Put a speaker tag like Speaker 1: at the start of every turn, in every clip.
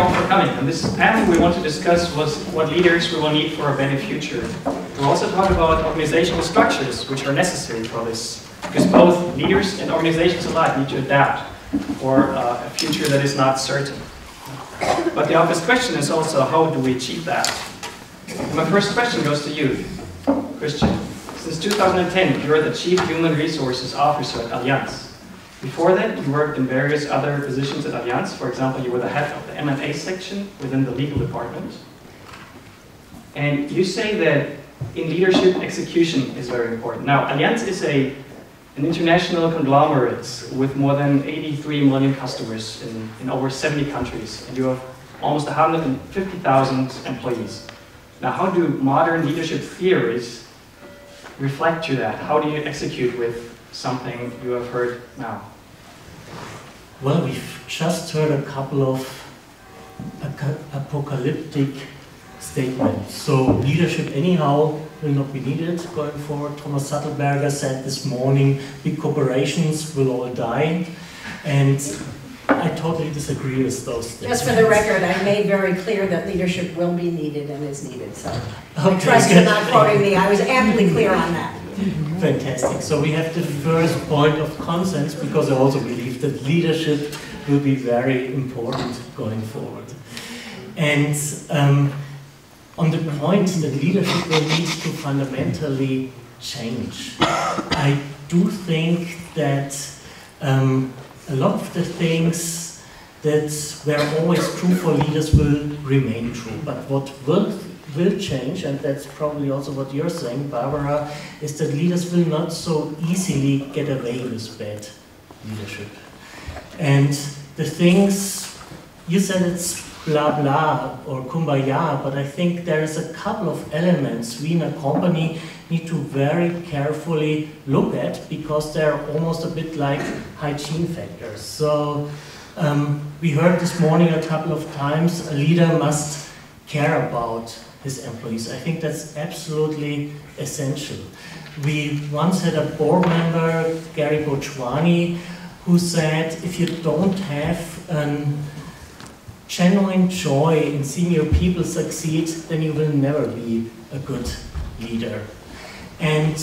Speaker 1: all for coming. In this panel, we want to discuss what leaders we will need for a better future. We'll also talk about organizational structures which are necessary for this, because both leaders and organizations alike need to adapt for a future that is not certain. But the obvious question is also, how do we achieve that? And my first question goes to you, Christian. Since 2010, you're the Chief Human Resources Officer at Allianz. Before that, you worked in various other positions at Allianz. For example, you were the head of the M&A section within the legal department. And you say that in leadership, execution is very important. Now, Allianz is an international conglomerate with more than 83 million customers in over 70 countries. And you have almost 150,000 employees. Now, how do modern leadership theories reflect to that? How do you execute with something you have heard now?
Speaker 2: Well, we've just heard a couple of apocalyptic statements. So leadership anyhow will not be needed going forward. Thomas Sattelberger said this morning, big corporations will all die. And I totally disagree with those statements.
Speaker 3: Just for the record, I made very clear that leadership will be needed and is needed. So I trust you're not quoting me. I was amply clear on that.
Speaker 2: Fantastic. So we have the first point of consensus, because I also believe that leadership will be very important going forward. And on the point that leadership will need to fundamentally change, I do think that a lot of the things that were always true for leaders will remain true. But what will change, and that's probably also what you're saying, Barbara, is that leaders will not so easily get away with bad leadership. And the things, you said it's blah blah or kumbaya, but I think there is a couple of elements we in a company need to very carefully look at, because they're almost a bit like hygiene factors. So we heard this morning a couple of times, a leader must care about his employees. I think that's absolutely essential. We once had a board member, Gary Boccioni, who said, if you don't have a genuine joy in seeing your people succeed, then you will never be a good leader. And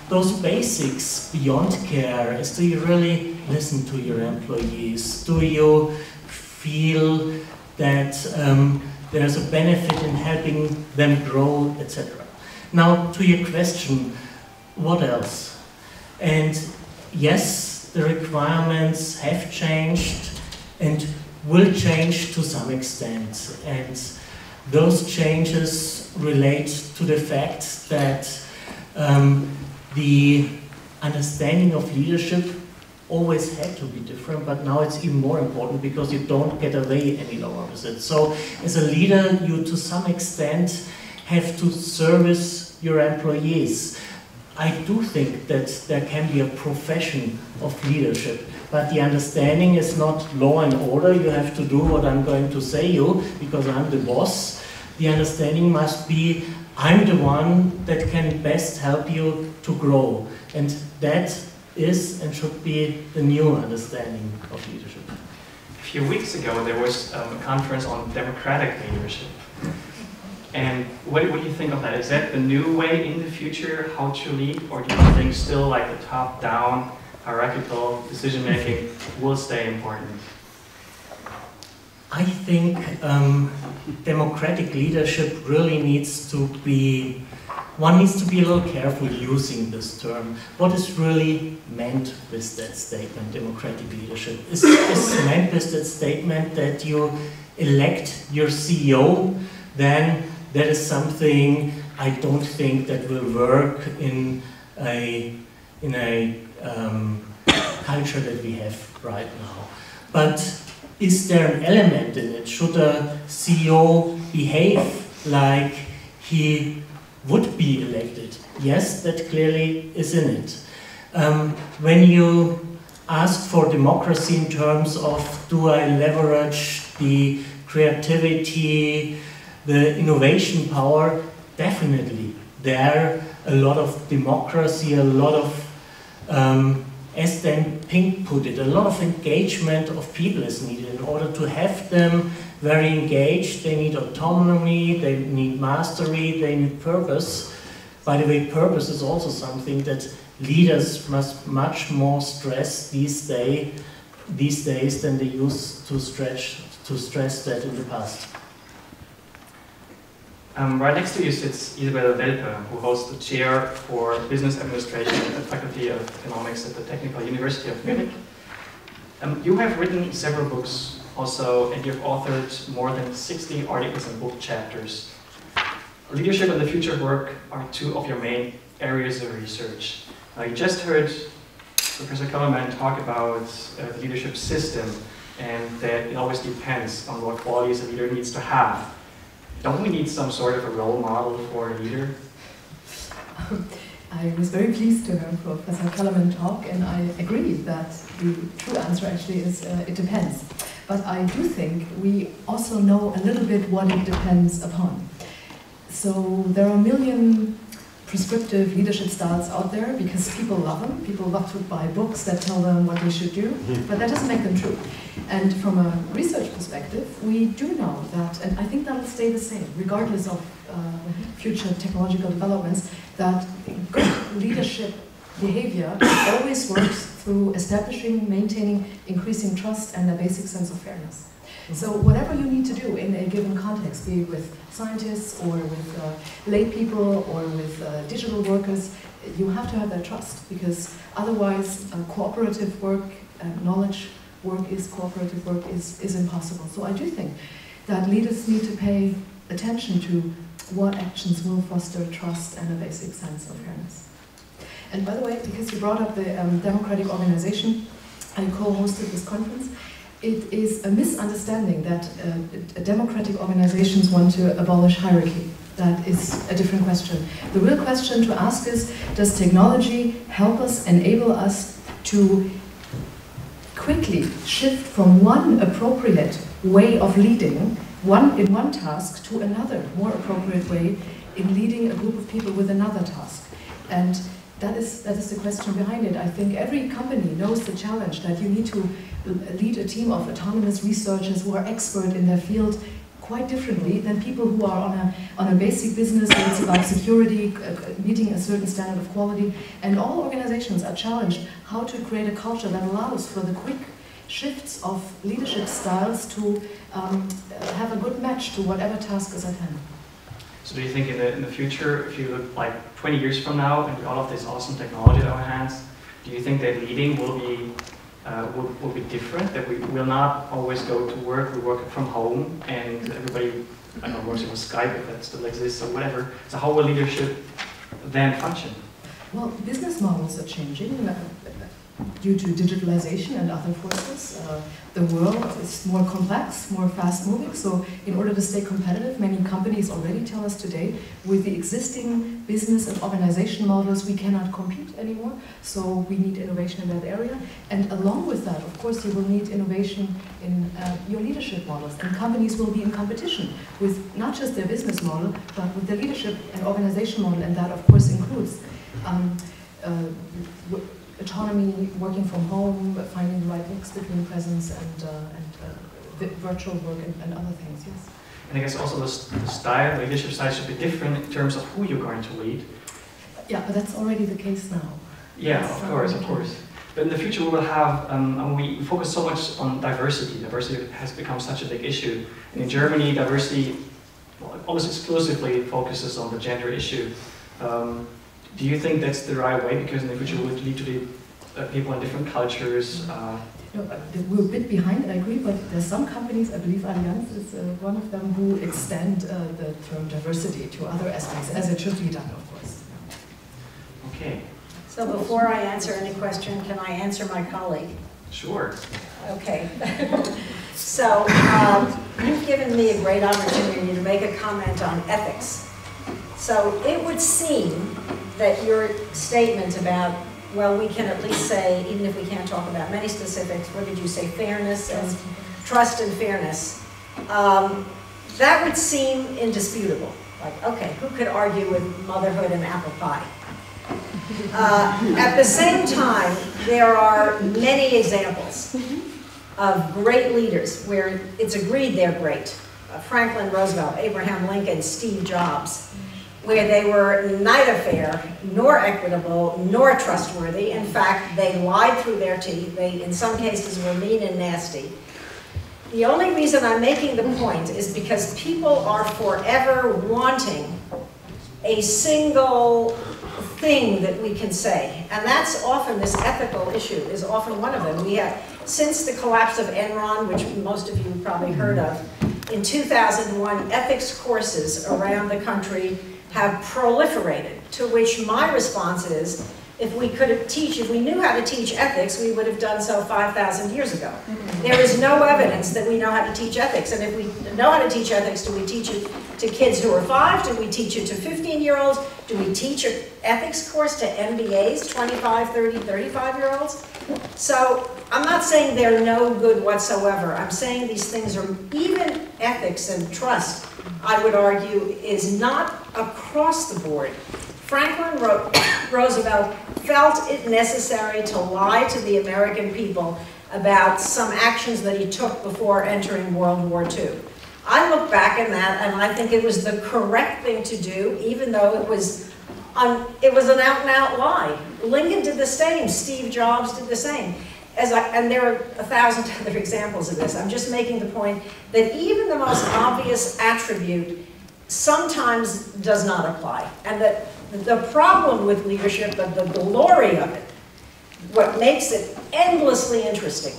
Speaker 2: those basics beyond care is, do you really listen to your employees? Do you feel that there's a benefit in helping them grow, etc. Now, to your question, what else? And yes, the requirements have changed and will change to some extent. And those changes relate to the fact that the understanding of leadership always had to be different, but now it's even more important because you don't get away any longer with it. So as a leader, you to some extent have to service your employees. I do think that there can be a profession of leadership, but the understanding is not law and order. You have to do what I'm going to say you because I'm the boss. The understanding must be, I'm the one that can best help you to grow. And that is and should be the new understanding of leadership.
Speaker 1: A few weeks ago, there was a conference on democratic leadership. And what do you think of that? Is that the new way in the future how to lead, or do you think still like the top-down hierarchical decision-making will stay important?
Speaker 2: I think democratic leadership really needs to be, one needs to be a little careful using this term. What is really meant with that statement, democratic leadership? Is meant with that statement that you elect your CEO, then that is something I don't think that will work in a culture that we have right now. But is there an element in it? Should a CEO behave like he would be elected? Yes, that clearly is in it. When you ask for democracy in terms of, do I leverage the creativity, the innovation power? Definitely. There a lot of democracy, a lot of, as then Finckh put it, a lot of engagement of people is needed in order to have them very engaged, they need autonomy, they need mastery, they need purpose. By the way, purpose is also something that leaders must much more stress these days than they used to stress that in the past.
Speaker 1: Right next to you sits Isabell Welpe, who holds the chair for business administration at the Faculty of Economics at the Technische University of Munich. You have written several books also, and you've authored more than 60 articles and book chapters. Leadership and the future work are two of your main areas of research. You just heard Professor Kellerman talk about the leadership system and that it always depends on what qualities a leader needs to have. Don't we need some sort of a role model for a leader?
Speaker 4: I was very pleased to hear Professor Kellerman talk, and I agree that the true answer actually is it depends. But I do think we also know a little bit what it depends upon. So there are a million prescriptive leadership styles out there because people love them. People love to buy books that tell them what they should do, but that doesn't make them true. And from a research perspective, we do know that, and I think that'll stay the same, regardless of future technological developments, that good leadership behavior always works through establishing, maintaining, increasing trust and a basic sense of fairness. So whatever you need to do in a given context, be it with scientists or with lay people or with digital workers, you have to have that trust, because otherwise cooperative work, knowledge work cooperative work is impossible. So I do think that leaders need to pay attention to what actions will foster trust and a basic sense of fairness. And by the way, because you brought up the democratic organization, I co-hosted this conference. It is a misunderstanding that democratic organizations want to abolish hierarchy. That is a different question. The real question to ask is, does technology help us, enable us to quickly shift from one appropriate way of leading in one task to another, more appropriate way in leading a group of people with another task? And that is the question behind it. I think every company knows the challenge that you need to lead a team of autonomous researchers who are expert in their field quite differently than people who are on a basic business where it's about security, meeting a certain standard of quality. And all organizations are challenged how to create a culture that allows for the quick shifts of leadership styles to have a good match to whatever task is at hand.
Speaker 1: So do you think in the future, if you look like 20 years from now and with all of this awesome technology at our hands, do you think that leading will be different? That we will not always go to work, we work from home, and everybody, I don't know, works with Skype if that still exists or whatever. So how will leadership then function?
Speaker 4: Well, business models are changing due to digitalization and other forces. The world is more complex, more fast-moving, so in order to stay competitive, many companies already tell us today, with the existing business and organization models, we cannot compete anymore, so we need innovation in that area. And along with that, of course, you will need innovation in your leadership models, and companies will be in competition with not just their business model, but with their leadership and organization model, and that, of course, includes autonomy, working from home, finding the right mix between presence and virtual work and other things, yes.
Speaker 1: And I guess also the style, the leadership style should be different in terms of who you're going to lead.
Speaker 4: Yeah, but that's already the case now.
Speaker 1: Yeah, of course. But in the future we will have, we focus so much on diversity. Diversity has become such a big issue. And in Germany, diversity almost exclusively focuses on the gender issue. Do you think that's the right way? Because in the future it would lead to the people in different cultures.
Speaker 4: No, we're a bit behind, I agree, but there's some companies, I believe Allianz is one of them, who extend the term diversity to other aspects, as it should be done, of course.
Speaker 1: Okay.
Speaker 3: So before I answer any question, can I answer my colleague?
Speaker 1: Sure.
Speaker 3: Okay. So you've given me a great opportunity to make a comment on ethics. So it would seem that your statement about, well, we can at least say, even if we can't talk about many specifics, what did you say, fairness and trust and fairness, that would seem indisputable. Like, okay, who could argue with motherhood and apple pie? At the same time, there are many examples of great leaders where it's agreed they're great. Franklin Roosevelt, Abraham Lincoln, Steve Jobs, where they were neither fair, nor equitable, nor trustworthy. In fact, they lied through their teeth. They, in some cases, were mean and nasty. The only reason I'm making the point is because people are forever wanting a single thing that we can say. And that's often, this ethical issue is often one of them. We have, since the collapse of Enron, which most of you probably heard of, in 2001, ethics courses around the country have proliferated, to which my response is, if we knew how to teach ethics, we would have done so 5,000 years ago. There is no evidence that we know how to teach ethics, and if we know how to teach ethics, do we teach it to kids who are 5? Do we teach it to 15-year-olds? Do we teach an ethics course to MBAs, 25, 30, 35-year-olds? So I'm not saying they're no good whatsoever. I'm saying these things are, even ethics and trust, I would argue, is not across the board. Franklin Roosevelt felt it necessary to lie to the American people about some actions that he took before entering World War II. I look back at that and I think it was the correct thing to do, even though it was an out-and-out lie. Lincoln did the same. Steve Jobs did the same. And there are 1,000 other examples of this. I'm just making the point that even the most obvious attribute sometimes does not apply. And that the problem with leadership, the glory of it, what makes it endlessly interesting,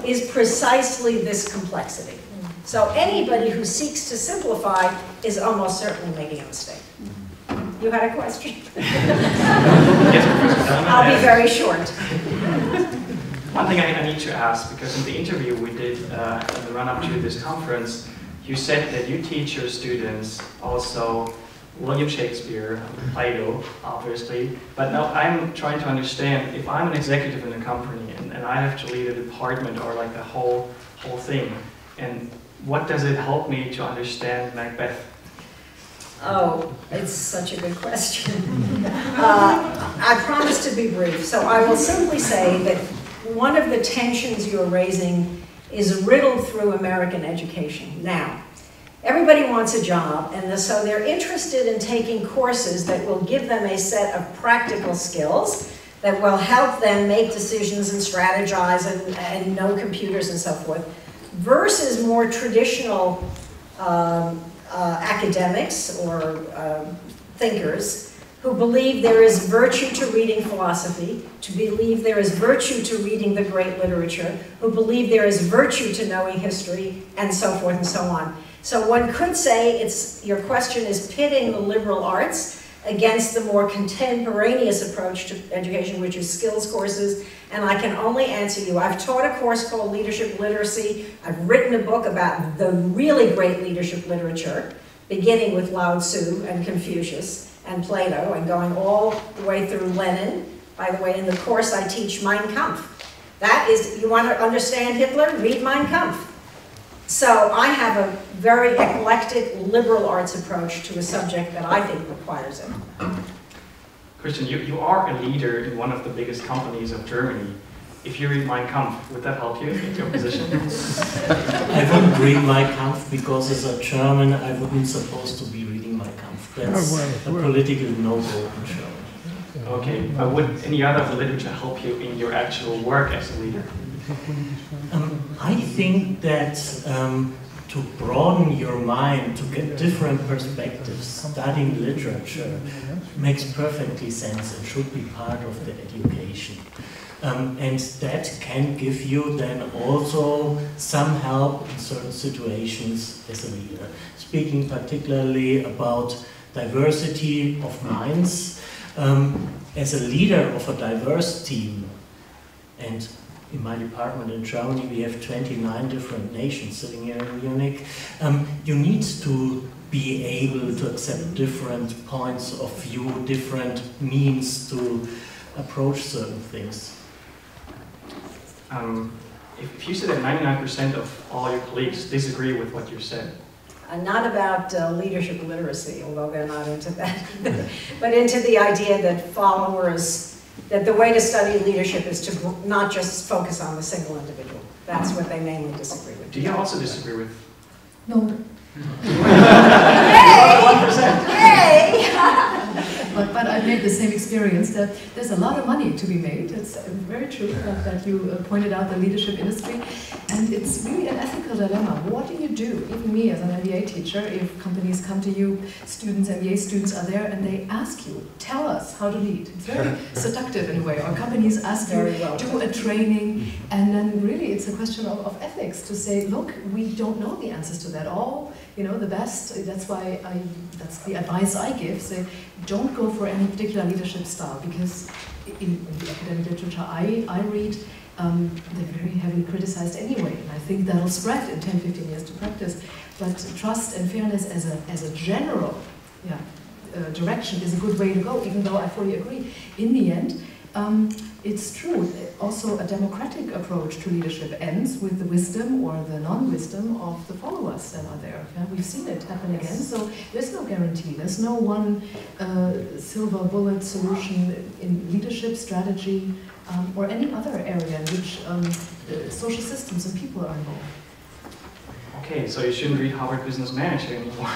Speaker 3: is precisely this complexity. So anybody who seeks to simplify is almost certainly making a mistake. You had a question?
Speaker 1: Yes,
Speaker 3: I'll be very short.
Speaker 1: One thing I need to ask, because in the interview we did in the run-up to this conference, you said that you teach your students also William Shakespeare, Plato, obviously, but now I'm trying to understand, if I'm an executive in a company and I have to lead a department or like the whole thing, and what does it help me to understand Macbeth?
Speaker 3: Oh, it's such a good question. I promise to be brief, so I will simply say that one of the tensions you're raising is riddled through American education. Now, everybody wants a job, and so they're interested in taking courses that will give them a set of practical skills that will help them make decisions and strategize and know computers and so forth, versus more traditional academics or thinkers who believe there is virtue to reading philosophy, to believe there is virtue to reading the great literature, who believe there is virtue to knowing history, and so forth and so on. So one could say your question is pitting the liberal arts against the more contemporaneous approach to education, which is skills courses, and I can only answer you. I've taught a course called Leadership Literacy. I've written a book about the really great leadership literature, beginning with Lao Tzu and Confucius and Plato and going all the way through Lenin. By the way, in the course I teach Mein Kampf. That is, you want to understand Hitler? Read Mein Kampf. So I have a very eclectic liberal arts approach to a subject that I think requires it.
Speaker 1: Christian, you are a leader in one of the biggest companies of Germany. If you read Mein Kampf, would that help you in your position?
Speaker 2: I wouldn't read Mein Kampf because as a German I wouldn't supposed to be reading Mein Kampf. That's a political no-go in Germany.
Speaker 1: Okay, but would any other literature help you in your actual work as a leader?
Speaker 2: I think that to broaden your mind, to get different perspectives, studying literature makes perfectly sense and should be part of the education. And that can give you then also some help in certain situations as a leader. Speaking particularly about diversity of minds, as a leader of a diverse team, and in my department in Germany we have 29 different nations sitting here in Munich, you need to be able to accept different points of view, different means to approach certain things.
Speaker 1: If you said that 99% of all your colleagues disagree with what you said.
Speaker 3: Not about leadership literacy, although they're not into that, but into the idea that followers That the way to study leadership is to not just focus on the single individual. That's what they mainly disagree with.
Speaker 1: Do you also disagree with?
Speaker 4: No.
Speaker 3: Yay!
Speaker 4: But I've made the same experience that there's a lot of money to be made. It's very true that you pointed out the leadership industry. And it's really an ethical dilemma. What do you do? Even me as an MBA teacher, if companies come to you, students, MBA students are there, and they ask you, tell us how to lead. It's very seductive in a way. Or companies ask you, do a training, and then really it's a question of ethics to say, look, we don't know the answers to that all. You know, the best, that's why that's the advice I give, say, don't go for any particular leadership style, because in the academic literature I read, they're very heavily criticized anyway, and I think that'll spread in 10, 15 years to practice. But trust and fairness as a general direction is a good way to go, even though I fully agree. In the end, it's true, also a democratic approach to leadership ends with the wisdom or the non-wisdom of the followers that are there. Yeah? We've seen it happen again, so there's no guarantee. There's no one silver bullet solution in leadership, strategy, or any other area in which social systems and people are involved.
Speaker 1: Okay, so you shouldn't read Harvard Business Manager anymore.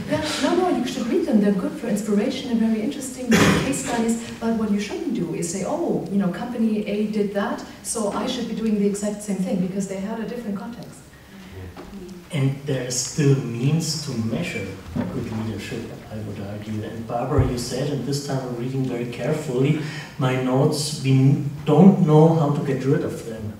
Speaker 4: Yeah, no, you should read them. They're good for inspiration and very interesting case studies. But what you shouldn't do is say, oh, you know, company A did that, so I should be doing the exact same thing, because they had a different context.
Speaker 2: And there are still means to measure good leadership, I would argue. And Barbara, you said, and this time I'm reading very carefully my notes, we don't know how to get rid of them.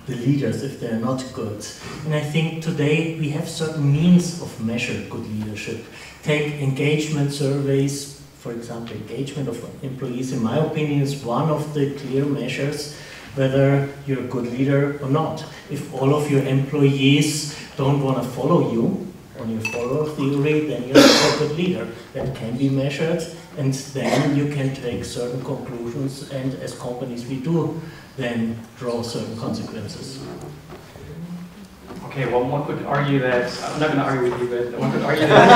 Speaker 2: The leaders, if they're not good. And I think today we have certain means of measure good leadership. Take engagement surveys, for example, engagement of employees, in my opinion, is one of the clear measures whether you're a good leader or not. If all of your employees don't want to follow you on your follower theory, then you're not a good leader. That can be measured, and then you can take certain conclusions, and as companies we do then draw certain consequences.
Speaker 1: Okay, well, one could argue that, I'm not going to argue with you, but one could argue that...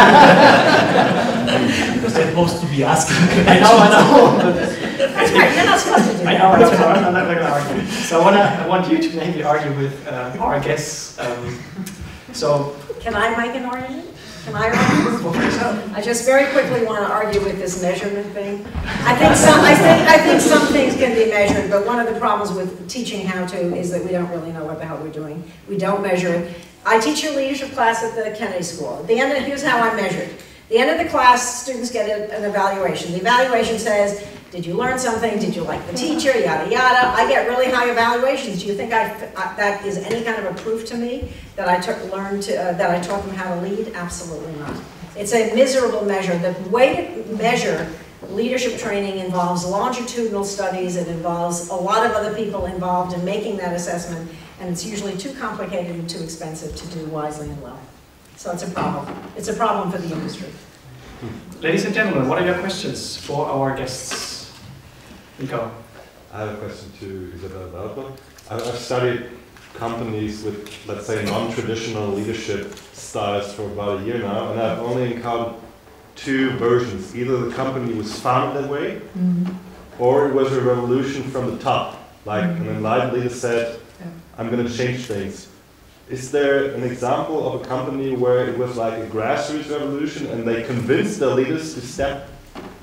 Speaker 2: Because they're supposed to be asking.
Speaker 1: I know.
Speaker 3: That's right, you're not supposed to do that.
Speaker 1: I know, I'm not going to argue. So I want you to maybe argue with our guests. So,
Speaker 3: can I make an argument? Can I argue? I just very quickly want to argue with this measurement thing. I think some things can be measured, but one of the problems with teaching how to is that we don't really know what the hell we're doing. We don't measure it. I teach a leadership class at the Kennedy School. At the end, here's how I measure it. At the end of the class, students get an evaluation. The evaluation says, did you learn something? Did you like the teacher? Yada, yada. I get really high evaluations. Do you think that is any kind of a proof to me that I taught them how to lead? Absolutely not. It's a miserable measure. The way to measure leadership training involves longitudinal studies. It involves a lot of other people involved in making that assessment, and it's usually too complicated and too expensive to do wisely and well. So it's a problem. It's a problem for the industry.
Speaker 1: Ladies and gentlemen, what are your questions for our guests? Nico.
Speaker 5: I have a question to Isabell and Welpe. I've studied companies with, let's say, non-traditional leadership styles for about a year now, and I've only encountered two versions. Either the company was founded that way, or it was a revolution from the top. Like an enlightened leader said, I'm going to change things. Is there an example of a company where it was like a grassroots revolution and they convinced the leaders to step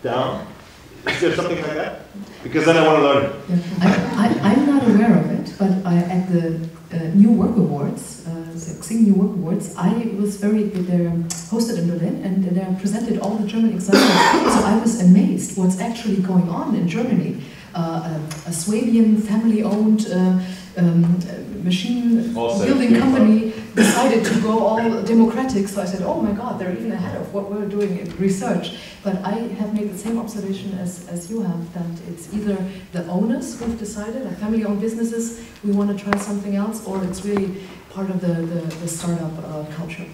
Speaker 5: down? Is there something like that? Because then I want to learn it.
Speaker 4: I'm not aware of it, but at the New Work Awards, the Xing New Work Awards, I was they're hosted in Berlin, and they presented all the German examples. So I was amazed what's actually going on in Germany. A Swabian family-owned machine building company decided to go all democratic, so I said, oh my god, they're even ahead of what we're doing in research. But I have made the same observation as you have, that it's either the owners who've decided, like family-owned businesses, we want to try something else, or it's really part of the startup culture.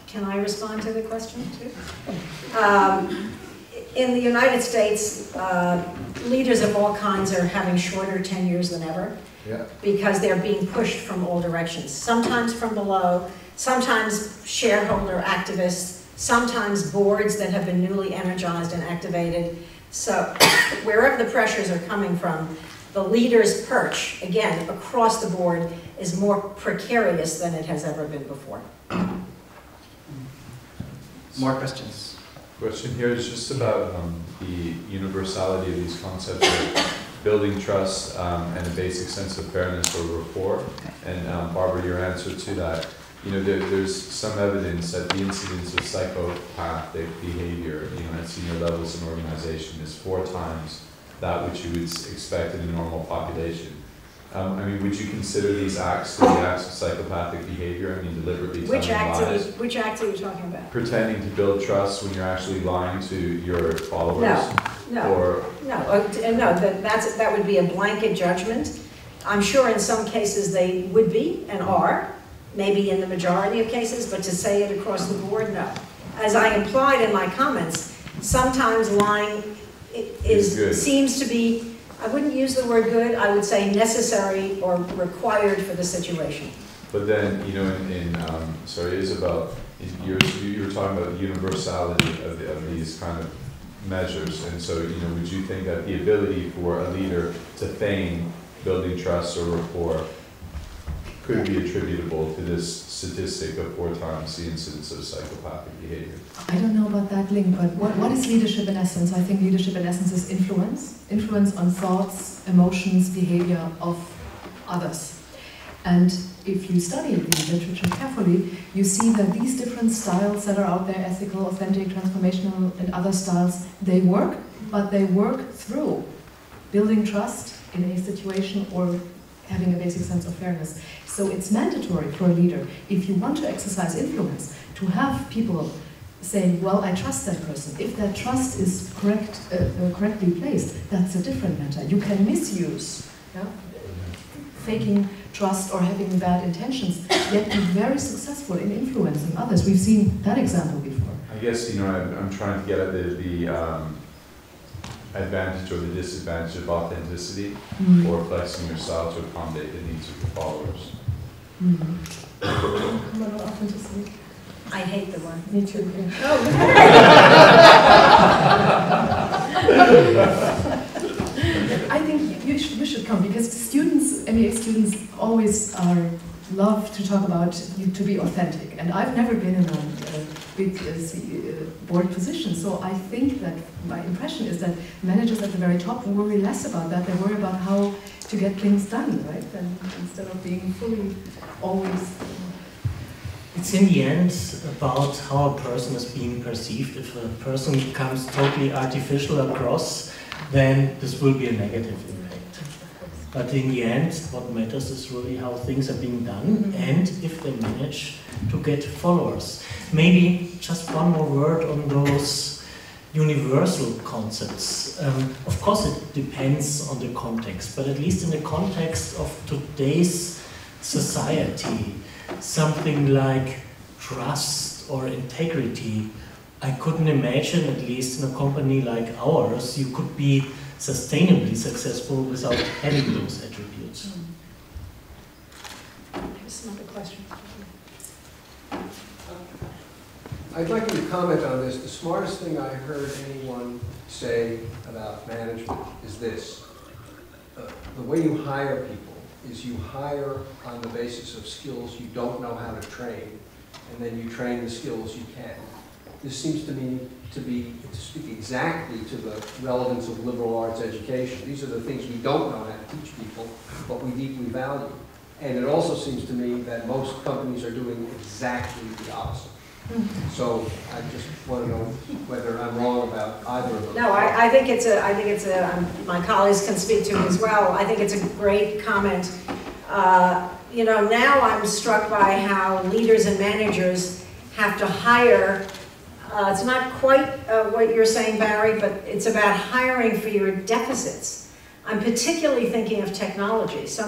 Speaker 3: Can I respond to the question too? In the United States, leaders of all kinds are having shorter tenures than ever.
Speaker 6: Yeah.
Speaker 3: Because they're being pushed from all directions. Sometimes from below, sometimes shareholder activists, sometimes boards that have been newly energized and activated. So wherever the pressures are coming from, the leader's perch, again, across the board, is more precarious than it has ever been before.
Speaker 1: More questions?
Speaker 6: Question here is just about the universality of these concepts of building trust and a basic sense of fairness or rapport. And Barbara, your answer to that, you know, there's some evidence that the incidence of psychopathic behavior, you know, at senior levels in organization is 4 times that which you would expect in a normal population. I mean, would you consider these acts to be acts of psychopathic behavior? I mean, deliberately telling lies?
Speaker 3: Which acts are you talking about?
Speaker 6: Pretending to build trust when you're actually lying to your followers?
Speaker 3: No, that would be a blanket judgment. I'm sure in some cases they would be and are, maybe in the majority of cases, but to say it across the board, no. As I implied in my comments, sometimes lying seems to be, I wouldn't use the word good, I would say necessary or required for the situation.
Speaker 6: But then, you know, sorry, Isabel, you were talking about the universality of these kind of measures, and so, you know, would you think that the ability for a leader to feign building trust or rapport could be attributable to this statistic of 4 times the incidence of psychopathic behavior?
Speaker 4: I don't know about that link, but what is leadership in essence? I think leadership in essence is influence on thoughts, emotions, behavior of others. And if you study the literature carefully, you see that these different styles that are out there, ethical, authentic, transformational, and other styles, they work, but they work through building trust in a situation or having a basic sense of fairness. So it's mandatory for a leader, if you want to exercise influence, to have people saying, well, I trust that person. If that trust is correctly placed, that's a different matter. You can misuse faking trust or having bad intentions, yet be very successful in influencing others. We've seen that example before.
Speaker 6: I guess, you know, I'm trying to get at the advantage or the disadvantage of authenticity or flexing your style to accommodate the needs of your followers.
Speaker 4: Authenticity.
Speaker 3: I hate the word.
Speaker 4: Me too. I think you should come, because students, MBA students, always love to talk about to be authentic. And I've never been in a big board position, so I think that my impression is that managers at the very top worry less about that. They worry about how to get things done, right? And instead of being fully always.
Speaker 2: It's in the end about how a person is being perceived. If a person comes totally artificial across, then this will be a negative impact. But in the end, what matters is really how things are being done and if they manage to get followers. Maybe just one more word on those universal concepts. Of course, it depends on the context, but at least in the context of today's society, something like trust or integrity, I couldn't imagine, at least in a company like ours, you could be sustainably successful without having those attributes.
Speaker 3: Here's another question.
Speaker 7: I'd like you to comment on this. The smartest thing I heard anyone say about management is this. The way you hire people is you hire on the basis of skills you don't know how to train, and then you train the skills you can. This seems to me to speak exactly to the relevance of liberal arts education. These are the things we don't know how to teach people, but we deeply value. And it also seems to me that most companies are doing exactly the opposite. So I just want to know whether I'm wrong about either of those.
Speaker 3: No, I think it's my colleagues can speak to it as well. I think it's a great comment. You know, now I'm struck by how leaders and managers have to hire. It's not quite what you're saying, Barry, but it's about hiring for your deficits. I'm particularly thinking of technology. So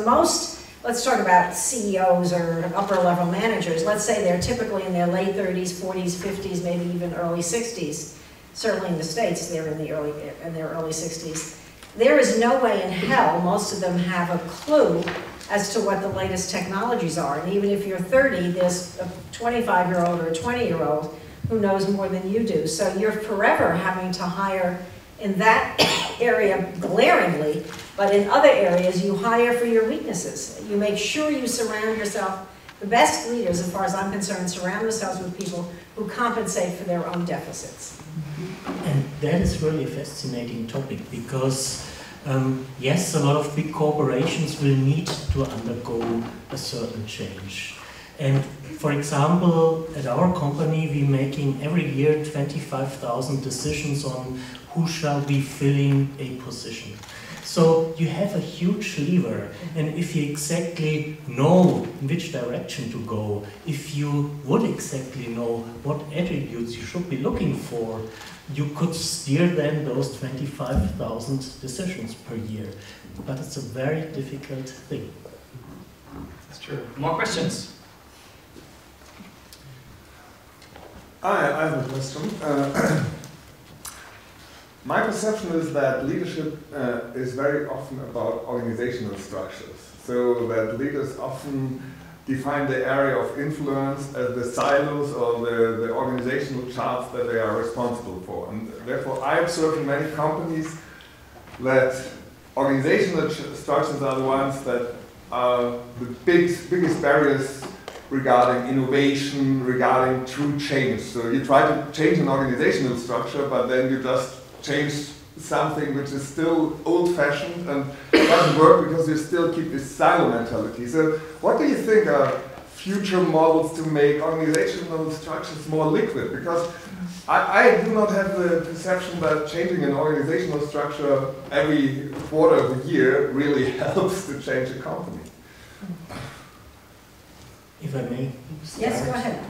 Speaker 3: let's talk about CEOs or upper level managers. Let's say they're typically in their late 30s, 40s, 50s, maybe even early 60s. Certainly in the States, they're in their early 60s. There is no way in hell most of them have a clue as to what the latest technologies are. And even if you're 30, there's a 25-year-old or a 20-year-old who knows more than you do. So you're forever having to hire in that area glaringly, but in other areas you hire for your weaknesses. You make sure you surround yourself, the best leaders, as far as I'm concerned, surround themselves with people who compensate for their own deficits.
Speaker 2: And that is really a fascinating topic because, yes, a lot of big corporations will need to undergo a certain change. And for example, at our company, we're making every year 25,000 decisions on who shall be filling a position. So you have a huge lever, and if you exactly know in which direction to go, if you would exactly know what attributes you should be looking for, you could steer then those 25,000 decisions per year. But it's a very difficult thing.
Speaker 1: That's true. More questions?
Speaker 8: I have a question. My perception is that leadership is very often about organizational structures. So that leaders often define the area of influence as the silos or the organizational charts that they are responsible for. And therefore, I observe in many companies that organizational structures are the ones that are the biggest barriers regarding innovation, regarding true change. So you try to change an organizational structure, but then you just change something which is still old-fashioned and doesn't work because you still keep this silo mentality. So what do you think are future models to make organizational structures more liquid? Because I do not have the perception that changing an organizational structure every quarter of the year really helps to change a company.
Speaker 2: If I may start.
Speaker 3: Yes, go ahead.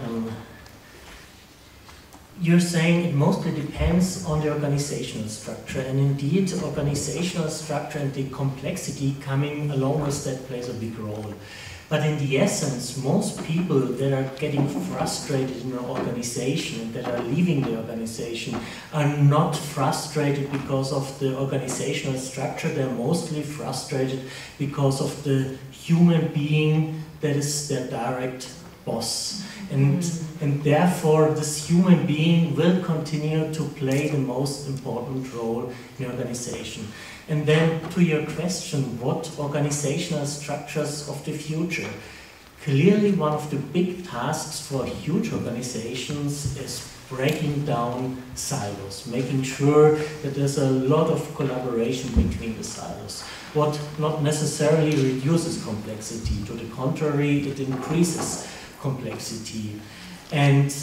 Speaker 2: You're saying it mostly depends on the organizational structure, and indeed organizational structure and the complexity coming along with that plays a big role. But in the essence, most people that are getting frustrated in an organization and that are leaving the organization are not frustrated because of the organizational structure. They're mostly frustrated because of the human being that is their direct boss. And therefore, this human being will continue to play the most important role in the organization. And then to your question, what organizational structures of the future? Clearly, one of the big tasks for huge organizations is breaking down silos, making sure that there's a lot of collaboration between the silos. What not necessarily reduces complexity, to the contrary, it increases complexity. And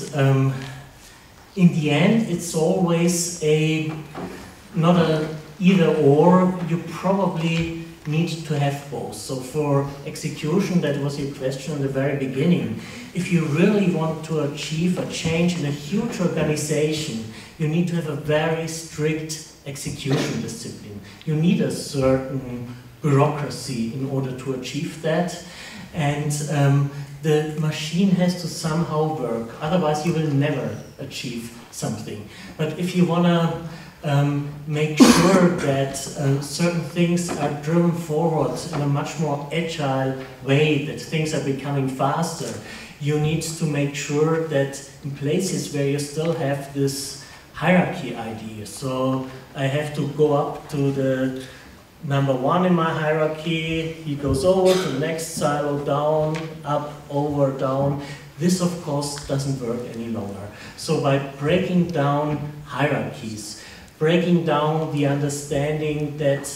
Speaker 2: in the end, it's always not a either or. You probably need to have both. So for execution, that was your question in the very beginning. If you really want to achieve a change in a huge organization, you need to have a very strict execution discipline. You need a certain bureaucracy in order to achieve that. And the machine has to somehow work, otherwise you will never achieve something. But if you want to make sure that certain things are driven forward in a much more agile way, that things are becoming faster, you need to make sure that in places where you still have this hierarchy idea, so I have to go up to the number one in my hierarchy, he goes over to the next silo, down, up, over, down. This, of course, doesn't work any longer. So by breaking down hierarchies, breaking down the understanding that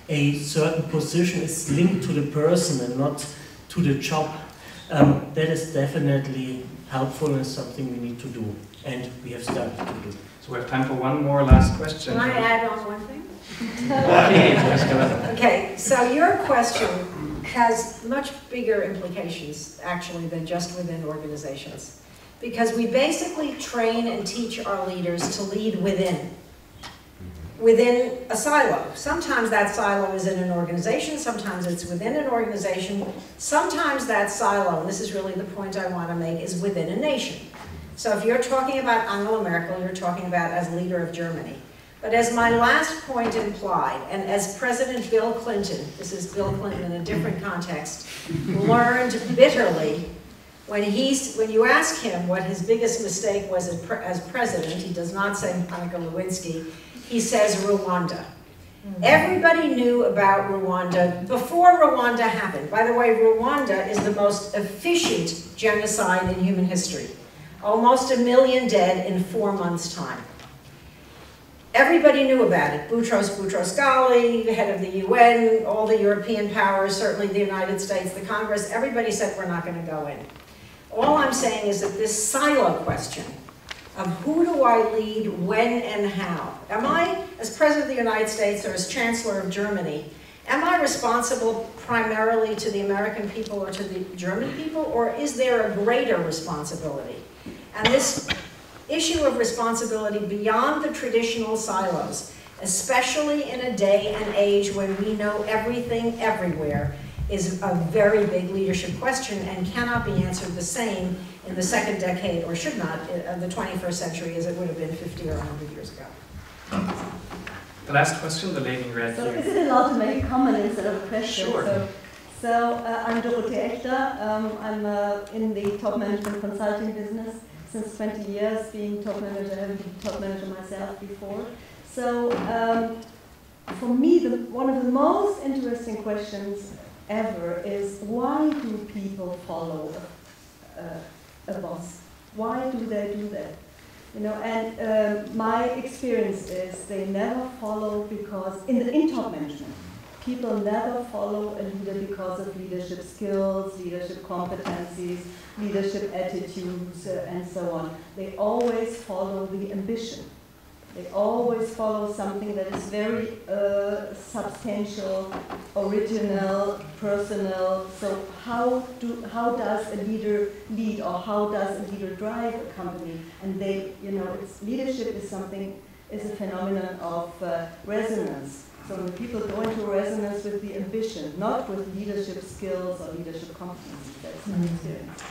Speaker 2: a certain position is linked to the person and not to the job, that is definitely helpful and something we need to do, and we have started to do.
Speaker 1: So we have time for one more last question.
Speaker 3: Can I add on one thing?
Speaker 1: Okay,
Speaker 3: Okay, so your question has much bigger implications, actually, than just within organizations. Because we basically train and teach our leaders to lead within a silo. Sometimes that silo is in an organization, sometimes it's within an organization, sometimes that silo, and this is really the point I want to make, is within a nation. So if you're talking about Angela Merkel, you're talking about as leader of Germany. But as my last point implied, and as President Bill Clinton, this is Bill Clinton in a different context, learned bitterly, when you ask him what his biggest mistake was as president, he does not say Monica Lewinsky, he says Rwanda. Everybody knew about Rwanda before Rwanda happened. By the way, Rwanda is the most efficient genocide in human history. Almost 1 million dead in 4 months' time. Everybody knew about it. Boutros Boutros-Ghali, the head of the UN, all the European powers, certainly the United States, the Congress, everybody said we're not going to go in. All I'm saying is that this silo question of who do I lead, when, and how. Am I, as President of the United States or as Chancellor of Germany, am I responsible primarily to the American people or to the German people, or is there a greater responsibility? And this issue of responsibility beyond the traditional silos, especially in a day and age when we know everything everywhere, is a very big leadership question and cannot be answered the same in the second decade, or should not, of the 21st century as it would have been 50 or 100 years ago.
Speaker 1: The last question, the lady in red
Speaker 9: So
Speaker 1: here.
Speaker 9: is it allowed to make a comment instead of a question?
Speaker 1: Sure.
Speaker 9: So I'm Dorothee Echter. I'm in the top management consulting business since 20 years, being top manager, having been top manager myself before. So for me, one of the most interesting questions ever is, why do people follow a boss? Why do they do that? You know, and my experience is they never follow because in top management, people never follow a leader because of leadership skills, leadership competencies, leadership attitudes, and so on. They always follow the ambition. They always follow something that is very substantial, original, personal. So how does a leader lead, or how does a leader drive a company? And leadership is a phenomenon of resonance. So when people go into resonance with the ambition, not with leadership skills or leadership competencies, that's my experience.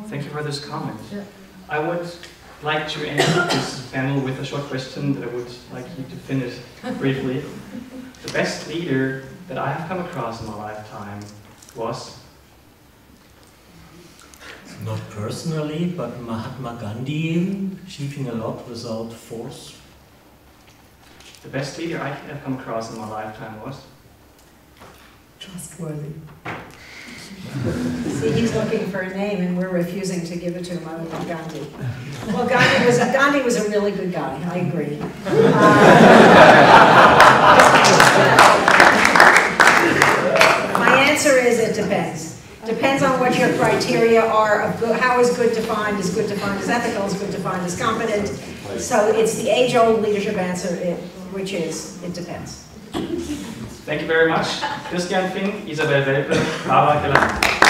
Speaker 1: Thank you for this comment. I would like to end this panel with a short question that I would like you to finish briefly. The best leader that I have come across in my lifetime was?
Speaker 2: Not personally, but Mahatma Gandhi, achieving a lot without force.
Speaker 1: The best leader I have come across in my lifetime was?
Speaker 4: Trustworthy.
Speaker 3: See, he's looking for a name and we're refusing to give it to him other than Gandhi. Well, Gandhi was a really good guy, I agree. My answer is it depends. Depends on what your criteria are of good, how is good defined as ethical, is good defined as competent. So it's the age-old leadership answer, which is, it depends.
Speaker 1: Thank you very much. Christian Finckh, Isabell Welpe, Barbara Kellerman.